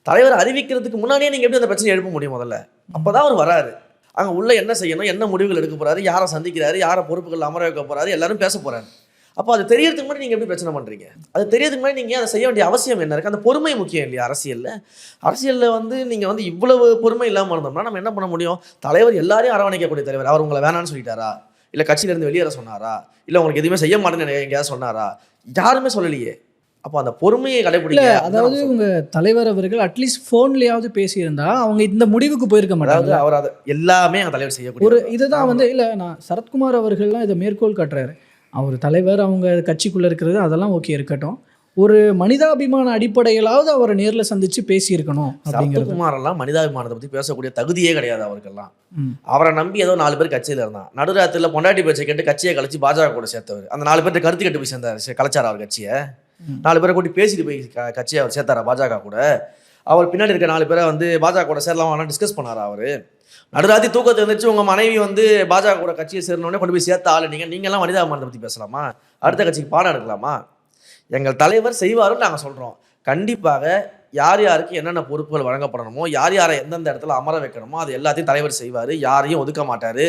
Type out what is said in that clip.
தலைவர் அறிவிக்கிறதுக்கு முன்னாடியே நீங்கள் எப்படி அந்த பிரச்சனை எழுப்ப முடியும் முதல்ல? அப்போ தான் அவர் வராரு. அங்கே உள்ள என்ன செய்யணும், என்ன முடிவுகள் எடுக்க போகிறாரு, யாரை சந்திக்கிறாரு, யாரை பொறுப்புகள் அமர வைக்க போகிறாரு, எல்லாரும் பேச போகிறாரு. அப்போ அது தெரியறதுக்கு முன்னாடி நீங்கள் எப்படி பிரச்சனை பண்ணுறீங்க? அது தெரியறதுக்கு முன்னாடி நீங்கள் அதை செய்ய வேண்டிய அவசியம் என்ன இருக்குது? அந்த பொறுமை முக்கியம் இல்லையா அரசியலில் வந்து நீங்கள் வந்து இவ்வளவு பொறுமை இல்லாமல் இருந்தோம்னா நம்ம என்ன பண்ண முடியும்? தலைவர் எல்லாரையும் அரவணைக்கக்கூடிய தலைவர். அவர் உங்களை வேணான்னு சொல்லிட்டாரா? இல்லை கட்சியிலேருந்து வெளியேற சொன்னாரா? இல்லை உங்களுக்கு எதுவுமே செய்ய மாட்டேன்னு எங்கேயாவது சொன்னாரா? யாருமே சொல்லலையே. அப்போ அந்த பொறுமையை கடைபிடிக்க. அதாவது உங்க தலைவர் அவர்கள் அட்லீஸ்ட் ஃபோன்லயாவது பேசியிருந்தா அவங்க இந்த முடிவுக்கு போயிருக்க மாட்டாங்க. அவர் அதை எல்லாமே எங்கள் தலைவர் செய்யக்கூடிய ஒரு இதுதான் வந்து இல்லை, நான் சரத்குமார் அவர்கள்லாம் இதை மேற்கோள் காட்டுறாரு. அவர் தலைவர் அவங்க கட்சிக்குள்ளே இருக்கிறது அதெல்லாம் ஓகே இருக்கட்டும், ஒரு மனிதாபிமான அடிப்படையிலாவது அவரை நேரில் சந்திச்சு பேசியிருக்கணும் அப்படிங்கிறது. சரத்குமாரெல்லாம் மனிதாபிமானத்தை பற்றி பேசக்கூடிய தகுதியே கிடையாது அவருக்கெல்லாம். அவரை நம்பி ஏதோ 4 பேர் கட்சியில் இருந்தான். நடுராத்திரியில் பொண்டாட்டி பேச்சை கேட்டு கட்சியை கழிச்சு பாஜக கூட சேர்த்தவர். அந்த 4 பேர்ட்ட கருத்து கேட்டு போய் சேர்ந்தார், கலைச்சார் அவர் கட்சியை. 4 பேரை கூட்டி பேசிட்டு போய் கட்சியை அவர் சேர்த்தாரா பாஜக கூட? அவர் பின்னாடி இருக்க 4 பேரை வந்து பாஜக கூட சேரலாம் டிஸ்கஸ் பண்ணாரா அவர்? நடுராத்தி தூக்கத்தை இருந்துச்சு உங்கள் மனைவி வந்து பாஜக கூட கட்சியை சேரணுன்னே கொண்டு போய் சேர்த்த ஆள் நீங்கள்லாம் மனிதாபிமானத்தை பற்றி பேசலாமா? அடுத்த கட்சிக்கு பாடம் எடுக்கலாமா? எங்கள் தலைவர் செய்வாருன்னு நாங்கள் சொல்கிறோம். கண்டிப்பாக யார் யாருக்கு என்னென்ன பொறுப்புகள் வழங்கப்படணுமோ, யார் யாரை எந்தெந்த இடத்துல அமர வைக்கணுமோ அது எல்லாத்தையும் தலைவர் செய்வார். யாரையும் ஒதுக்க மாட்டார்.